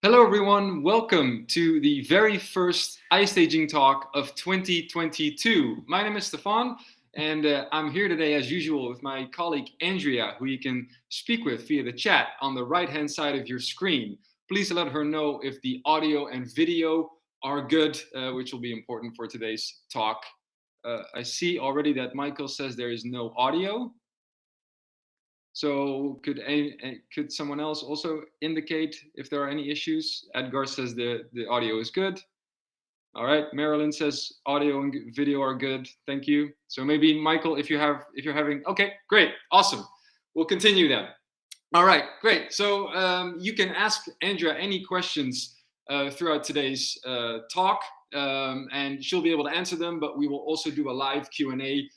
Hello everyone, welcome to the very first iStaging talk of 2022. My name is Stefan and I'm here today as usual with my colleague Andrea, who you can speak with via the chat on the right hand side of your screen. Please let her know if the audio and video are good, which will be important for today's talk. I see already that Michael says there is no audio. So could someone else also indicate if there are any issues? Edgar says the audio is good. All right, Marilyn says audio and video are good. Thank you. So maybe Michael, if you're having, okay, great, awesome. We'll continue then. All right, great. So you can ask Andrea any questions throughout today's talk, and she'll be able to answer them. But we will also do a live Q&A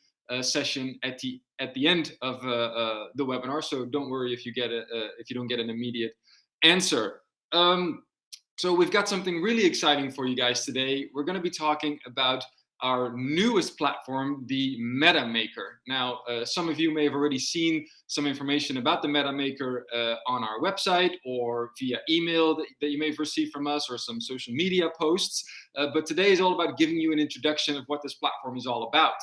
session at the end of the webinar. So don't worry if you don't get an immediate answer. So we've got something really exciting for you guys today. We're going to be talking about our newest platform, the METAmakeR. Now, some of you may have already seen some information about the METAmakeR on our website or via email that you may have received from us or some social media posts. But today is all about giving you an introduction of what this platform is all about.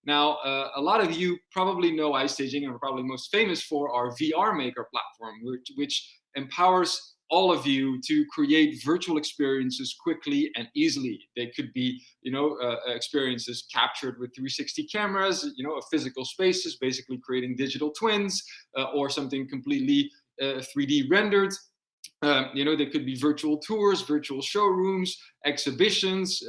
Now, a lot of you probably know iStaging and we're probably most famous for our VR Maker platform, which empowers all of you to create virtual experiences quickly and easily. They could be, experiences captured with 360 cameras, of physical spaces, basically creating digital twins, or something completely 3D rendered. There could be virtual tours, virtual showrooms, exhibitions,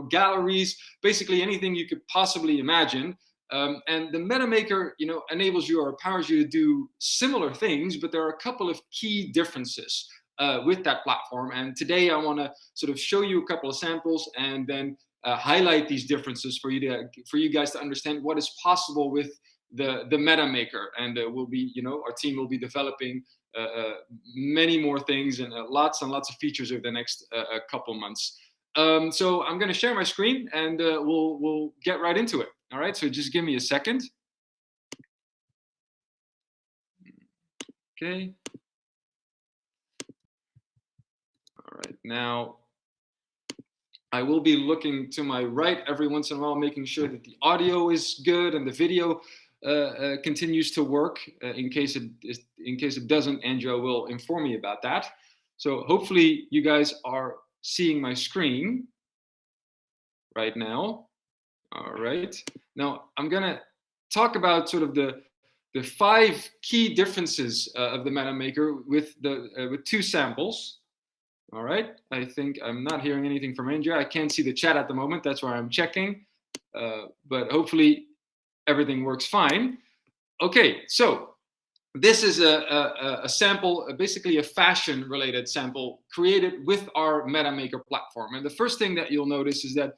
galleries, basically anything you could possibly imagine. And the METAmakeR, enables you or empowers you to do similar things, but there are a couple of key differences with that platform. And today I want to sort of show you a couple of samples and then highlight these differences for you guys to understand what is possible with the METAmakeR. And our team will be developing many more things and lots of features over the next couple months. So I'm going to share my screen and we'll get right into it. All right, so just give me a second. Okay. All right, now I will be looking to my right every once in a while, making sure that the audio is good and the video continues to work. In case it doesn't, Andrea will inform me about that. So hopefully you guys are seeing my screen right now. All right. Now I'm gonna talk about sort of the 5 key differences of the METAmakeR with two samples. All right. I think I'm not hearing anything from Andrea. I can't see the chat at the moment. That's where I'm checking. But hopefully everything works fine. Okay, so this is a sample, basically a fashion-related sample created with our METAmakeR platform. And the first thing that you'll notice is that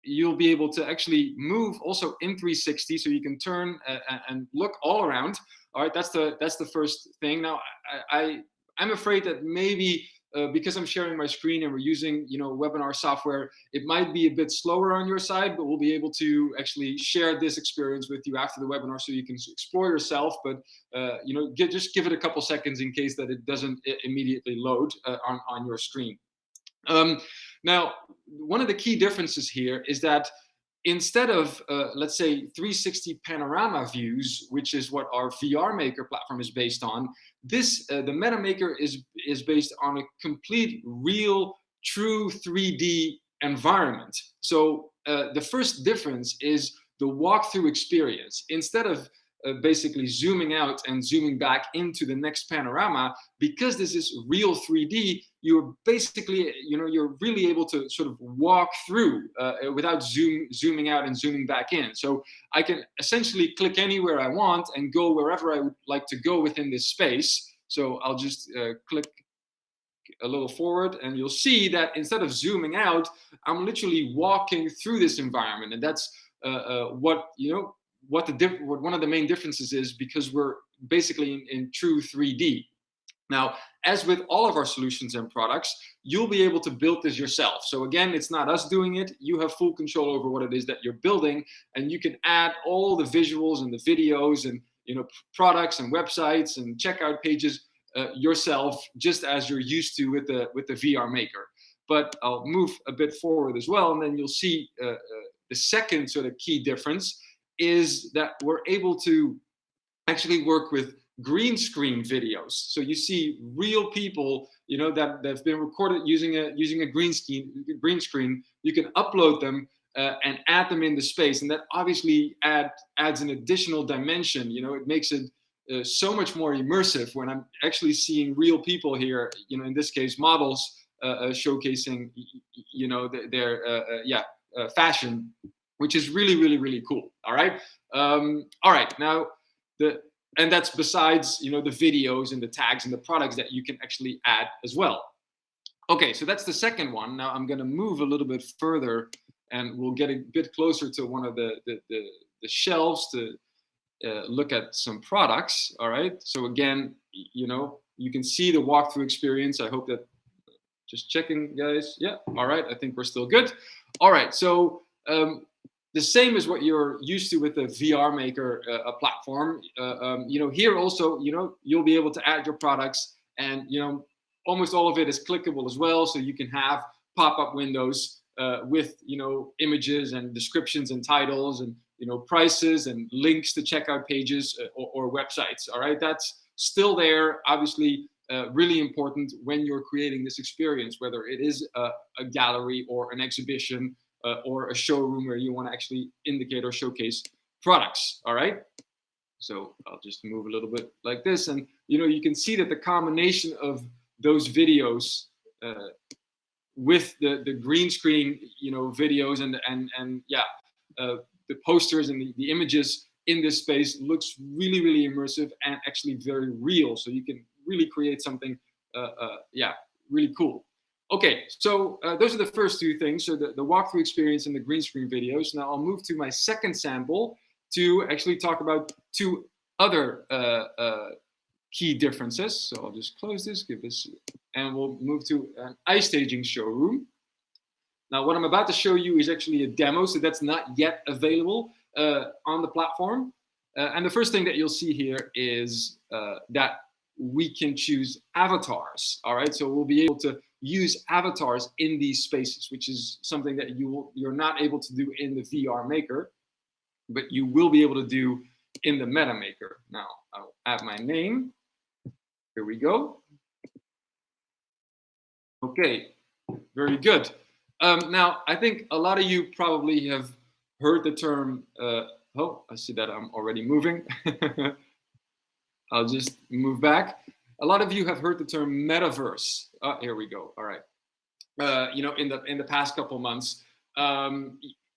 you'll be able to actually move also in 360, so you can turn and look all around. All right, that's the first thing. Now, I'm afraid that maybe because I'm sharing my screen and we're using webinar software, it might be a bit slower on your side, but we'll be able to actually share this experience with you after the webinar so you can explore yourself. But just give it a couple seconds in case that it doesn't immediately load on your screen. Now, one of the key differences here is that instead of, let's say, 360 panorama views, which is what our VR Maker platform is based on, the METAmakeR is based on a complete, real, true 3D environment. So the first difference is the walkthrough experience. Instead of basically zooming out and zooming back into the next panorama, because this is real 3D, you're basically, you're really able to sort of walk through without zooming out and zooming back in. So I can essentially click anywhere I want and go wherever I would like to go within this space. So I'll just click a little forward and you'll see that instead of zooming out, I'm literally walking through this environment. And that's what one of the main differences is, because we're basically in true 3D. Now, as with all of our solutions and products, you'll be able to build this yourself. So again, it's not us doing it. You have full control over what it is that you're building, and you can add all the visuals and the videos and products and websites and checkout pages yourself just as you're used to with the VR Maker. But I'll move a bit forward as well, and then you'll see the second sort of key difference is that we're able to actually work with green screen videos. So you see real people, you know, that have been recorded using a green screen. You can upload them and add them in the space, and that obviously adds an additional dimension. You know, it makes it so much more immersive when I'm actually seeing real people here. You know, in this case, models showcasing, you know, their fashion, which is really cool. All right. All right. Now and that's besides, you know, the videos and the tags and the products that you can actually add as well. Okay, so that's the second one. Now I'm going to move a little bit further, and we'll get a bit closer to one of the shelves to look at some products. All right. So again, you know, you can see the walkthrough experience. I hope that, just checking, guys. Yeah. All right. I think we're still good. All right. So the same as what you're used to with the METAmakeR platform. You know, here also, you know, you'll be able to add your products, and, you know, almost all of it is clickable as well. So you can have pop-up windows with, you know, images and descriptions and titles and, you know, prices and links to checkout pages or websites. All right. That's still there, obviously. Really important when you're creating this experience, whether it is a gallery or an exhibition or a showroom where you want to actually indicate or showcase products. All right. So I'll just move a little bit like this, and, you know, you can see that the combination of those videos with the green screen, you know, videos and the posters and the images in this space looks really immersive and actually very real. So you can really create something, really cool. Okay, so those are the first two things. So the walkthrough experience and the green screen videos. Now I'll move to my second sample to actually talk about two other key differences. So I'll just close this, and we'll move to an iStaging showroom. Now what I'm about to show you is actually a demo, so that's not yet available on the platform. And the first thing that you'll see here is that we can choose avatars. All right, so we'll be able to use avatars in these spaces, which is something that you're not able to do in the VR Maker, but you will be able to do in the METAmakeR. Now I'll add my name. Here we go. Okay, very good. Now I think a lot of you probably have heard the term. Oh, I see that I'm already moving. I'll just move back. A lot of you have heard the term Metaverse. Here we go. All right. You know, in the past couple months,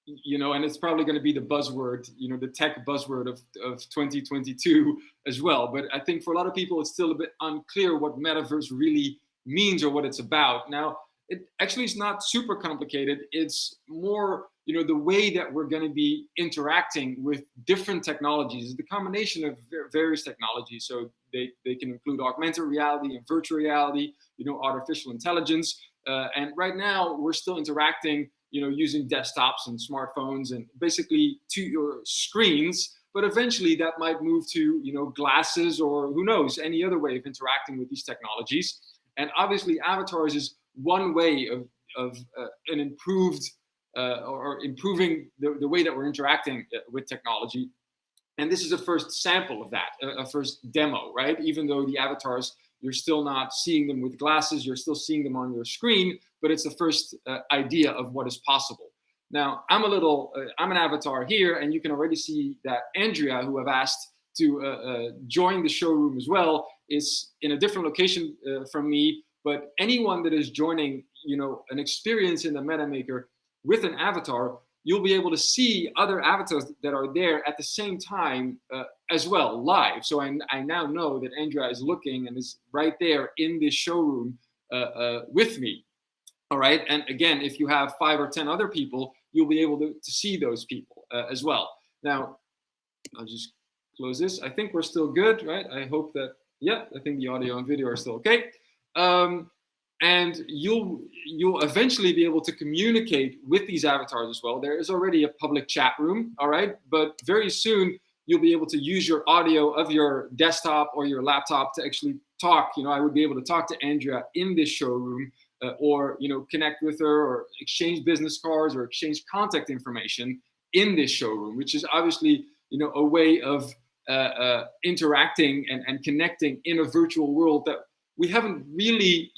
you know, and it's probably going to be the buzzword, you know, the tech buzzword of 2022 as well. But I think for a lot of people, it's still a bit unclear what Metaverse really means or what it's about. Now, it actually is not super complicated. It's more, you know, the way that we're going to be interacting with different technologies. The combination of various technologies. So they can include augmented reality and virtual reality, you know, artificial intelligence. And right now we're still interacting, you know, using desktops and smartphones and basically to your screens. But eventually that might move to, you know, glasses or who knows, any other way of interacting with these technologies. And obviously avatars is one way of an improved or improving the way that we're interacting with technology. And this is a first sample of that, a first demo, right? Even though the avatars, you're still not seeing them with glasses, you're still seeing them on your screen, but it's the first idea of what is possible. Now, I'm an avatar here, and you can already see that Andrea, who I've asked to join the showroom as well, is in a different location from me. But anyone that is joining, you know, an experience in the METAmakeR with an avatar, you'll be able to see other avatars that are there at the same time as well, live. So I now know that Andrea is looking and is right there in this showroom with me. All right. And again, if you have 5 or 10 other people, you'll be able to see those people as well. Now, I'll just close this. I think we're still good, right? I hope that, yeah, I think the audio and video are still okay. And you'll eventually be able to communicate with these avatars as well. There is already a public chat room, all right? But very soon, you'll be able to use your audio of your desktop or your laptop to actually talk, I would be able to talk to Andrea in this showroom, or connect with her, or exchange business cards, or exchange contact information in this showroom, which is obviously a way of interacting and connecting in a virtual world that we haven't really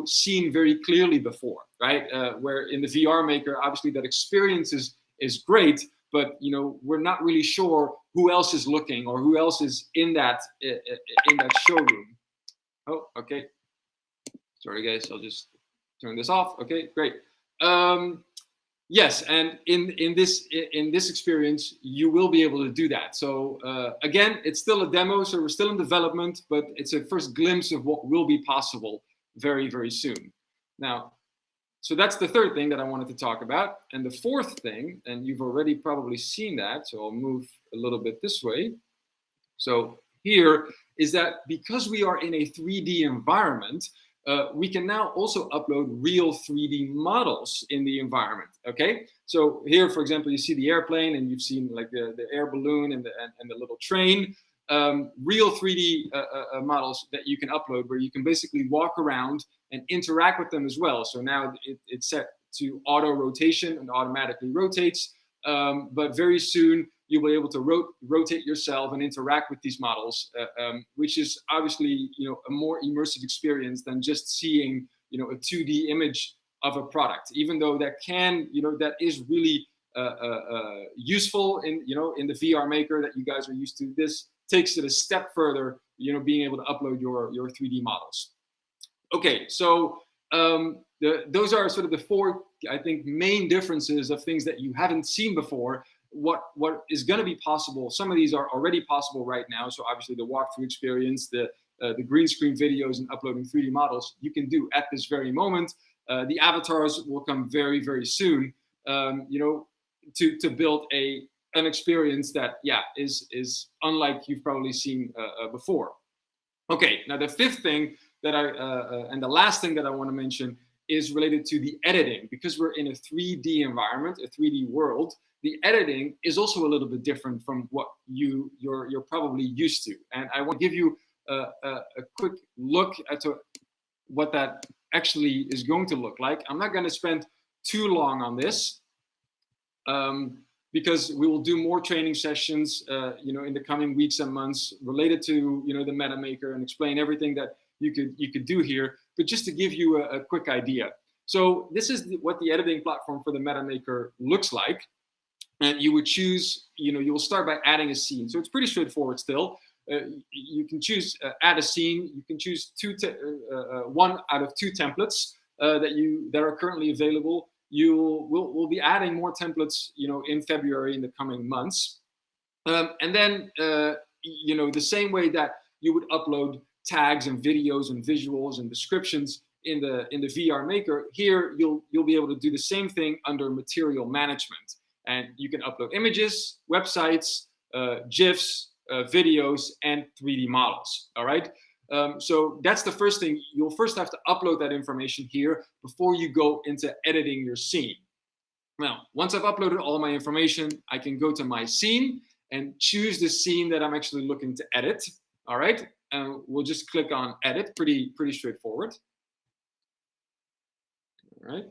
seen very clearly before, right? Where in the VRmaker, obviously that experience is great, but we're not really sure who else is looking or who else is in that showroom. Oh, okay. Sorry guys, I'll just turn this off. Okay, great. Yes, and in this experience, you will be able to do that. So again, it's still a demo, so we're still in development, but it's a first glimpse of what will be possible very, very soon. Now, so that's the third thing that I wanted to talk about. And the fourth thing, and you've already probably seen that, so I'll move a little bit this way. So here is that because we are in a 3D environment, we can now also upload real 3D models in the environment. Okay, so here, for example, you see the airplane, and you've seen like the air balloon and the little train. Real 3D models that you can upload, where you can basically walk around and interact with them as well. So now it's set to auto rotation and automatically rotates, but very soon you'll be able to rotate yourself and interact with these models, which is obviously a more immersive experience than just seeing a 2D image of a product. Even though that can that is really useful in in the VRmaker that you guys are used to. This takes it a step further, being able to upload your 3D models. Okay, so those are sort of the four, I think, main differences of things that you haven't seen before. What is going to be possible? Some of these are already possible right now. So obviously the walkthrough experience, the green screen videos, and uploading 3D models you can do at this very moment. The avatars will come very, very soon. To build an experience that is unlike you've probably seen before. Okay, now the fifth thing that and the last thing that I want to mention is related to the editing. Because we're in a 3D environment, a 3D world, the editing is also a little bit different from what you're probably used to. And I want to give you a quick look at what that actually is going to look like. I'm not going to spend too long on this, because we will do more training sessions in the coming weeks and months related to the METAmakeR, and explain everything that you could do here. But just to give you a quick idea. So this is what the editing platform for the METAmakeR looks like. And you would choose, you'll start by adding a scene. So it's pretty straightforward still. You can choose add a scene. You can choose one out of two templates that are currently available. We'll be adding more templates, in February, in the coming months. And then, the same way that you would upload tags and videos and visuals and descriptions in the VRmaker, here you'll be able to do the same thing under material management. And you can upload images, websites, GIFs, videos, and 3D models. All right. So that's the first thing. You'll first have to upload that information here before you go into editing your scene. Now, once I've uploaded all my information, I can go to my scene and choose the scene that I'm actually looking to edit. All right. And we'll just click on edit. Pretty straightforward. All right.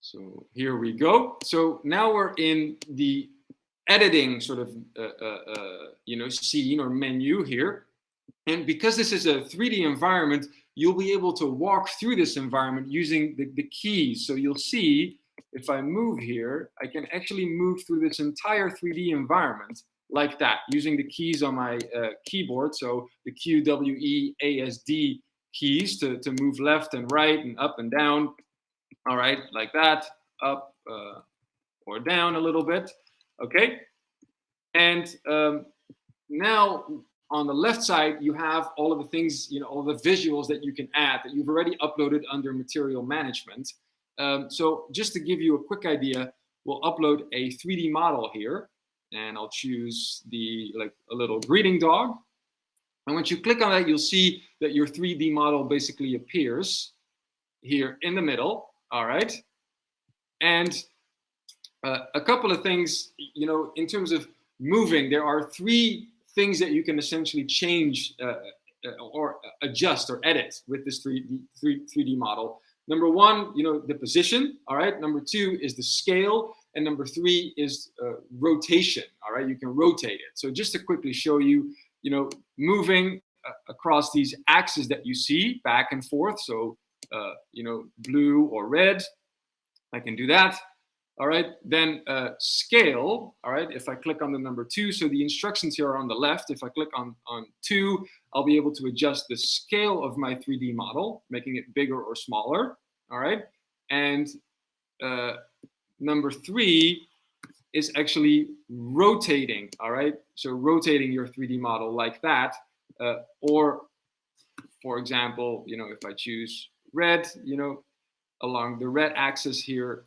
So here we go. So now we're in the editing sort of scene or menu here. And because this is a 3D environment, you'll be able to walk through this environment using the keys. So you'll see, if I move here, I can actually move through this entire 3D environment like that, using the keys on my keyboard. So the Q, W, E, A, S, D keys to move left and right and up and down. All right, like that, up or down a little bit. Okay, and now on the left side, you have all of the things, all the visuals that you can add that you've already uploaded under material management. So just to give you a quick idea, we'll upload a 3D model here, and I'll choose a little greeting dog. And once you click on that, you'll see that your 3D model basically appears here in the middle. All right, and a couple of things, in terms of moving, there are three things that you can essentially change or adjust or edit with this 3D model. Number one, the position, all right? Number two is the scale. And number three is rotation, all right? You can rotate it. So just to quickly show you, moving across these axes that you see back and forth. So, blue or red, I can do that. All right, then scale, all right, if I click on the number 2, so the instructions here are on the left. If I click on 2, I'll be able to adjust the scale of my 3D model, making it bigger or smaller, all right? And number 3 is actually rotating, all right? So rotating your 3D model like that, or for example, if I choose red, along the red axis here,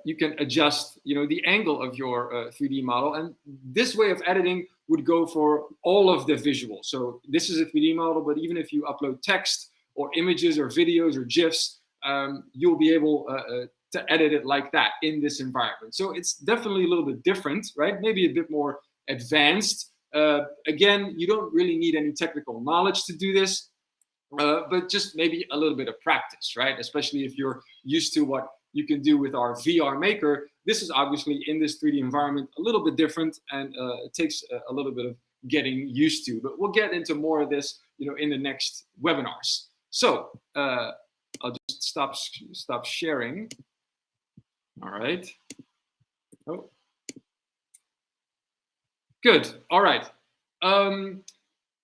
you can adjust, the angle of your 3D model. And this way of editing would go for all of the visuals. So this is a 3D model, but even if you upload text or images or videos or GIFs, you'll be able to edit it like that in this environment. So it's definitely a little bit different, right? Maybe a bit more advanced. Again, you don't really need any technical knowledge to do this, but just maybe a little bit of practice, right? Especially if you're used to what you can do with our VR Maker. This is obviously in this 3D environment a little bit different, and it takes a little bit of getting used to. But we'll get into more of this, in the next webinars. So I'll just stop sharing. All right. Oh, good. All right.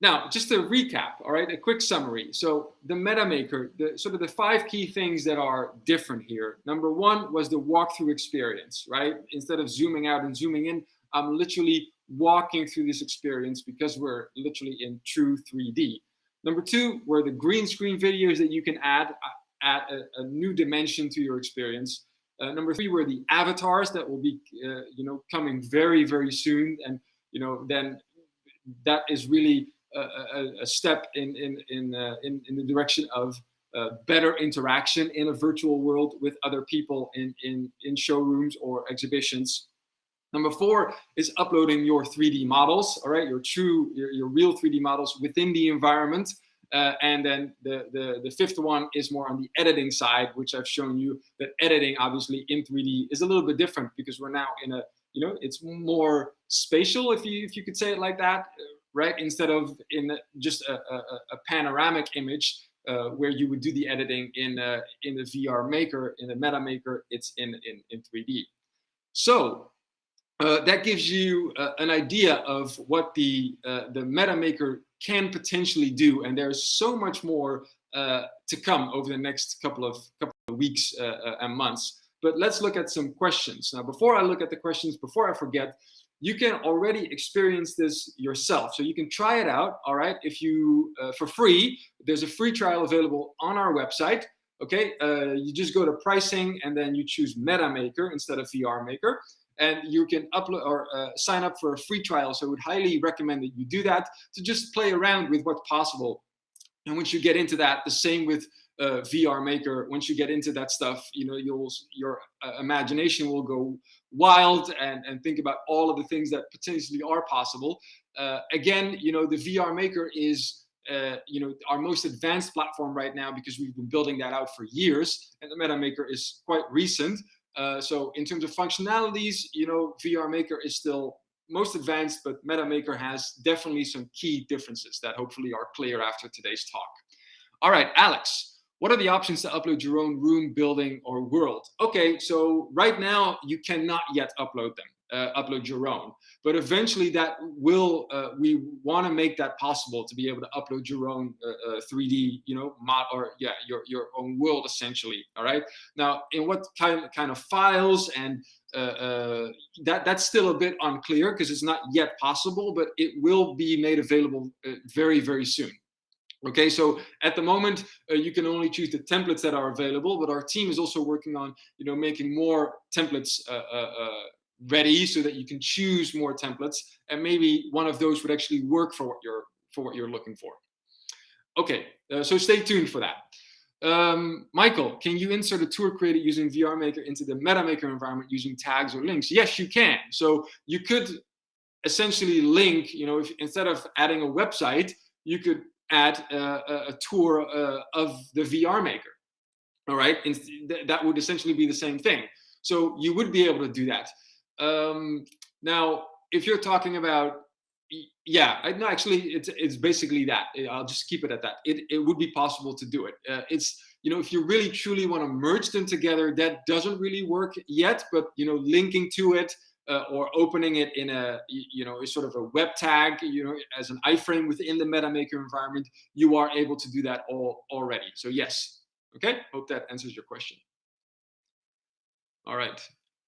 Now, just to recap, all right, a quick summary. So the METAmakeR, the 5 key things that are different here. Number 1 was the walkthrough experience, right? Instead of zooming out and zooming in, I'm literally walking through this experience because we're literally in true 3D. Number 2 were the green screen videos that you can add a new dimension to your experience. Number 3 were the avatars that will be, coming very, very soon. And, then that is really a step in the direction of better interaction in a virtual world with other people in showrooms or exhibitions. Number 4 is uploading your 3D models, all right, your real 3D models within the environment. And then the 5th one is more on the editing side, which I've shown you that editing obviously in 3D is a little bit different because we're now in a, it's more spatial, if you could say it like that, right? Instead of in just a panoramic image where you would do the editing in the VR Maker, in the METAmakeR, it's in 3D. So that gives you an idea of what the METAmakeR can potentially do, and there's so much more to come over the next couple of weeks and months. But let's look at some questions. Now, before I look at the questions, before I forget, you can already experience this yourself. So you can try it out, all right? If you, for free, there's a free trial available on our website, okay? You just go to pricing and then you choose METAmakeR instead of VR Maker. And you can upload or sign up for a free trial. So I would highly recommend that you do that to just play around with what's possible. And once you get into that, the same with VR Maker, once you get into that stuff, your imagination will go wild and think about all of the things that potentially are possible. Again, the VR Maker is our most advanced platform right now because we've been building that out for years, and the METAmakeR is quite recent. So in terms of functionalities, VR Maker is still most advanced, but METAmakeR has definitely some key differences that hopefully are clear after today's talk. All right, Alex. What are the options to upload your own room, building, or world? Okay, so right now you cannot yet upload them, upload your own. But eventually that will, we want to make that possible to be able to upload your own 3D, mod, or yeah, your own world essentially. All right. Now, in what kind of files, and that's still a bit unclear because it's not yet possible, but it will be made available very, very soon. Okay, so at the moment, you can only choose the templates that are available, but our team is also working on, making more templates ready so that you can choose more templates, and maybe one of those would actually work for what you're looking for. Okay, so stay tuned for that. Michael, can you insert a tour created using VR Maker into the METAmakeR environment using tags or links? Yes, you can. So you could essentially link, if instead of adding a website, you could add a tour of the VR maker. All right, and that would essentially be the same thing. So you would be able to do that. Now, if you're talking about, no, actually, it's basically that. I'll just keep it at that. It would be possible to do it. It's, if you really truly want to merge them together, that doesn't really work yet. But linking to it or opening it in a sort of a web tag, as an iframe within the METAmakeR environment, you are able to do that already. So yes. Okay, hope that answers your question. All right,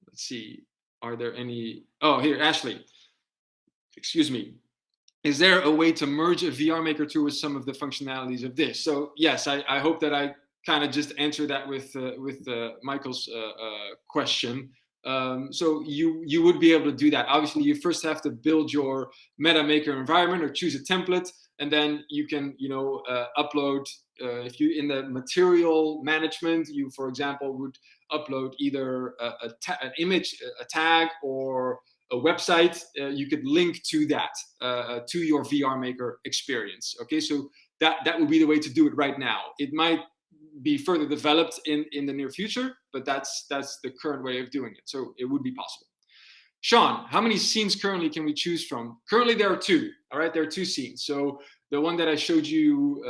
let's see. Are there any? Oh, here, Ashley. Excuse me. Is there a way to merge a VR Maker tool with some of the functionalities of this? So yes, I hope that I kind of just answered that with Michael's question. So you would be able to do that. Obviously, you first have to build your METAmakeR environment or choose a template, and then you can upload. If you in the material management, you, for example, would upload either an image, a tag, or a website. You could link to that to your VR Maker experience. Okay, so that would be the way to do it right now. It might be further developed in the near future, but that's the current way of doing it. So it would be possible. Sean, how many scenes currently can we choose from? Currently, there are 2. All right, there are 2 scenes. So the one that I showed you,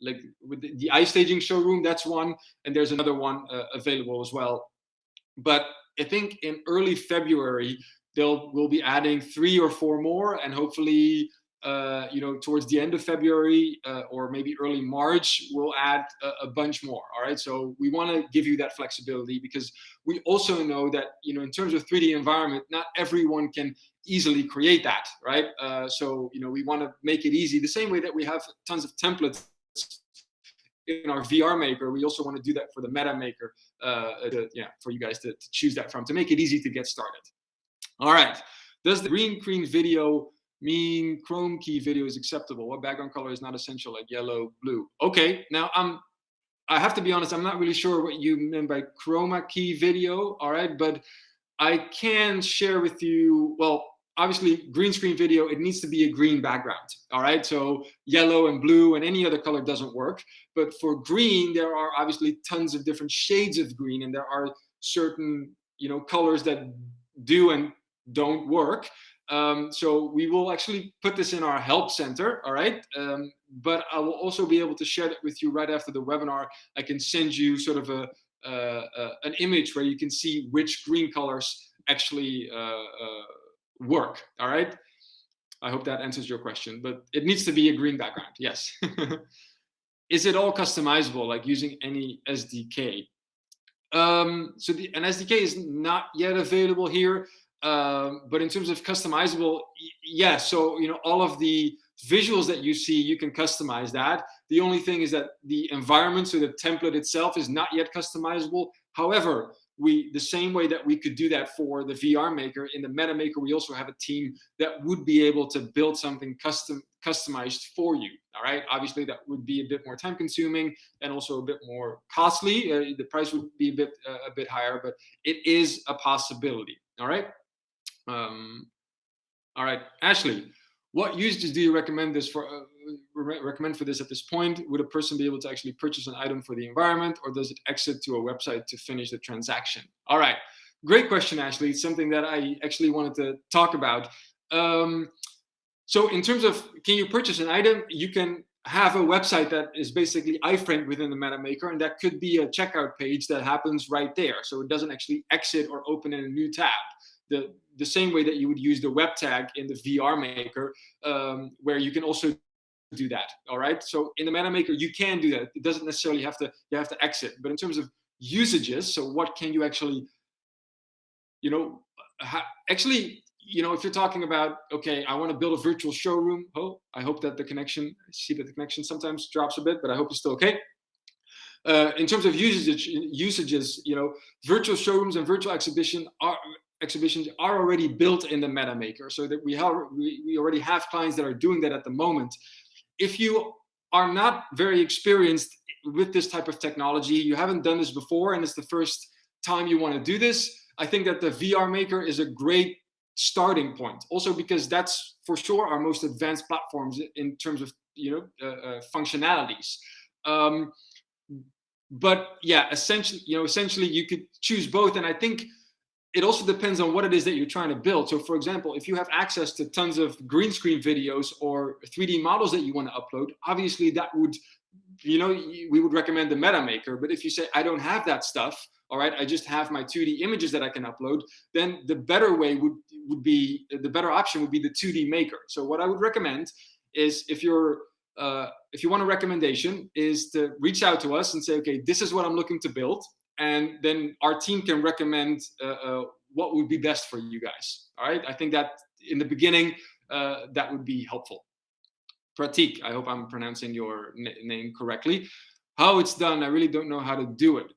like with the iStaging showroom, that's one, and there's another one available as well. But I think in early February we'll be adding 3 or 4 more, and hopefully, towards the end of February or maybe early March, we'll add a bunch more. All right, so we want to give you that flexibility because we also know that in terms of 3D environment, not everyone can easily create that, right? So we want to make it easy. The same way that we have tons of templates in our VR Maker, we also want to do that for the METAmakeR, for you guys to choose that from, to make it easy to get started. All right, does the green screen video mean Chrome key video is acceptable? What background color is not essential, like yellow, blue? Okay, now I have to be honest, I'm not really sure what you meant by chroma key video, all right, but I can share with you, well, obviously green screen video, it needs to be a green background, all right? So yellow and blue and any other color doesn't work. But for green, there are obviously tons of different shades of green, and there are certain, colors that do and don't work. So we will actually put this in our help center, all right? But I will also be able to share that with you right after the webinar. I can send you sort of an image where you can see which green colors actually work, all right? I hope that answers your question, but it needs to be a green background, yes. Is it all customizable, like using any SDK? So an SDK is not yet available here, but in terms of customizable, yes. So all of the visuals that you see, you can customize that. The only thing is that the environment, so the template itself, is not yet customizable. However, the same way that we could do that for the VR Maker, in the METAmakeR, we also have a team that would be able to build something customized for you. All right. Obviously, that would be a bit more time consuming and also a bit more costly. The price would be a bit higher, but it is a possibility. All right. All right, Ashley, what usages do you recommend for this at this point? Would a person be able to actually purchase an item for the environment, or does it exit to a website to finish the transaction? All right, great question, Ashley. It's something that I actually wanted to talk about. So in terms of, can you purchase an item? You can have a website that is basically iframed within the METAmakeR, and that could be a checkout page that happens right there. So it doesn't actually exit or open in a new tab. The same way that you would use the web tag in the VR Maker, where you can also do that. All right. So in the METAmakeR, you can do that. It doesn't necessarily have to exit. But in terms of usages, so what can you actually, if you're talking about, okay, I want to build a virtual showroom. Oh, I hope that I see that the connection sometimes drops a bit, but I hope it's still okay. In terms of usages, virtual showrooms and virtual exhibitions are already built in the METAmakeR, so that we already have clients that are doing that at the moment. If you are not very experienced with this type of technology, you haven't done this before, and it's the first time you want to do this, I think that the VR Maker is a great starting point. Also because that's for sure our most advanced platforms in terms of functionalities. But yeah, essentially you could choose both, and I think it also depends on what it is that you're trying to build. So for example, if you have access to tons of green screen videos or 3D models that you want to upload, obviously that would, we would recommend the METAmakeR. But if you say, I don't have that stuff, all right, I just have my 2D images that I can upload, then the better way would be, the better option would be the 2D Maker. So what I would recommend is if you want a recommendation, is to reach out to us and say, okay, this is what I'm looking to build. And then our team can recommend what would be best for you guys. All right. I think that in the beginning, that would be helpful. Pratik, I hope I'm pronouncing your name correctly. How it's done, I really don't know how to do it.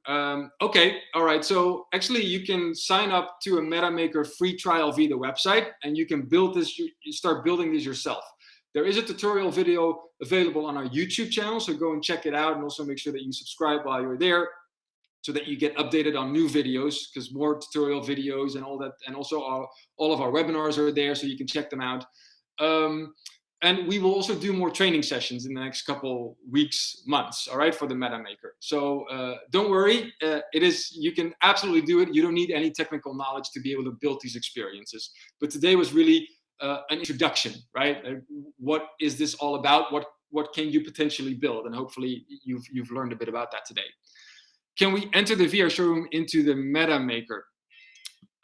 Okay. All right. So actually, you can sign up to a METAmakeR free trial via the website, and you can build this. You start building this yourself. There is a tutorial video available on our YouTube channel, so go and check it out, and also make sure that you subscribe while you're there, so that you get updated on new videos, because more tutorial videos and all that, and also all of our webinars are there, so you can check them out. And we will also do more training sessions in the next couple weeks, months, all right, for the METAmakeR. So don't worry, you can absolutely do it. You don't need any technical knowledge to be able to build these experiences. But today was really an introduction, right? What is this all about? What can you potentially build? And hopefully you've learned a bit about that today. Can we enter the VR showroom into the METAmakeR?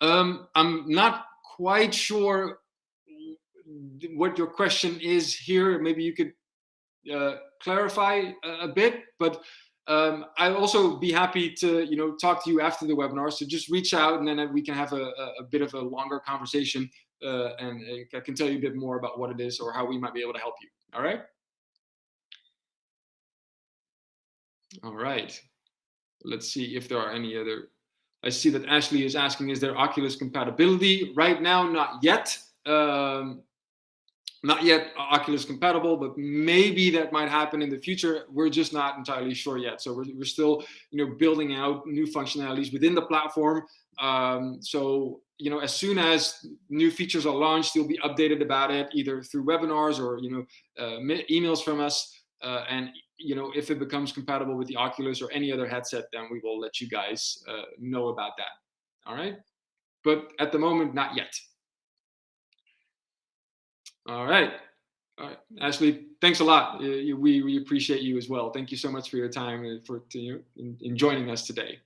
I'm not quite sure what your question is here. Maybe you could clarify a bit, but I'll also be happy to talk to you after the webinar. So just reach out, and then we can have a bit of a longer conversation, and I can tell you a bit more about what it is or how we might be able to help you. All right. All right. Let's see if there are any other. I see that Ashley is asking, is there Oculus compatibility? Right now, not yet. Not yet Oculus compatible, but maybe that might happen in the future. We're just not entirely sure yet. So we're still building out new functionalities within the platform. So as soon as new features are launched, you'll be updated about it, either through webinars or emails from us. And if it becomes compatible with the Oculus or any other headset, then we will let you guys know about that. All right. But at the moment, not yet. All right. All right. Ashley, thanks a lot. We appreciate you as well. Thank you so much for your time and in joining us today.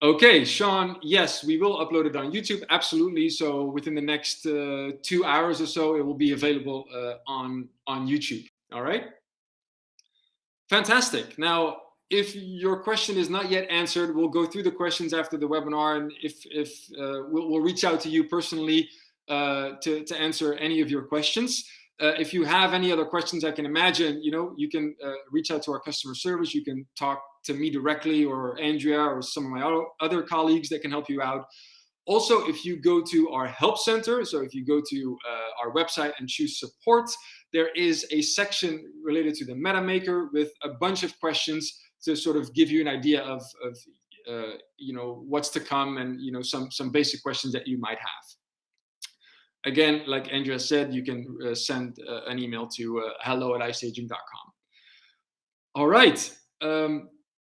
Okay, Sean, yes, we will upload it on YouTube. Absolutely. So within the next 2 hours or so, it will be available on YouTube. All right. Fantastic. Now, if your question is not yet answered, we'll go through the questions after the webinar, and if we'll reach out to you personally to answer any of your questions. If you have any other questions, I can imagine, you can reach out to our customer service. You can talk to me directly, or Andrea, or some of my other colleagues that can help you out. Also, if you go to our help center, so if you go to our website and choose support, there is a section related to the METAmakeR with a bunch of questions to sort of give you an idea of what's to come, and some basic questions that you might have. Again, like Andrea said, you can send an email to hello@iStaging.com. All right,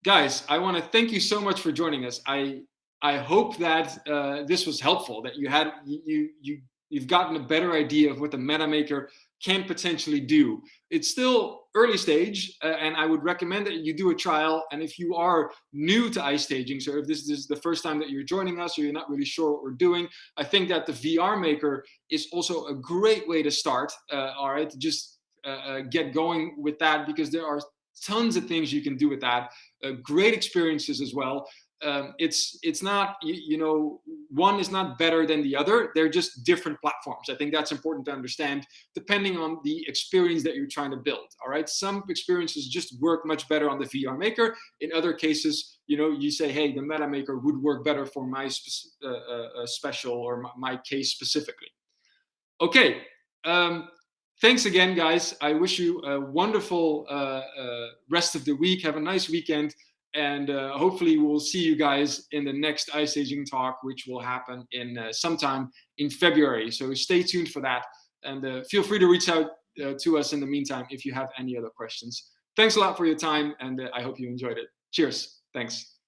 guys, I want to thank you so much for joining us. I hope that this was helpful, that you've gotten a better idea of what the METAmakeR can potentially do. It's still early stage, and I would recommend that you do a trial. And if you are new to iStaging, so if this is the first time that you're joining us, or you're not really sure what we're doing, I think that the VRmaker is also a great way to start. All right, just get going with that, because there are tons of things you can do with that. Great experiences as well. It's not, one is not better than the other. They're just different platforms. I think that's important to understand, depending on the experience that you're trying to build. All right. Some experiences just work much better on the VRmaker. In other cases, you say, hey, the METAmakeR would work better for my special or my case specifically. Okay. Thanks again, guys. I wish you a wonderful rest of the week. Have a nice weekend. And hopefully we'll see you guys in the next iStaging talk, which will happen in sometime in February. So stay tuned for that. And feel free to reach out to us in the meantime if you have any other questions. Thanks a lot for your time, and I hope you enjoyed it. Cheers. Thanks.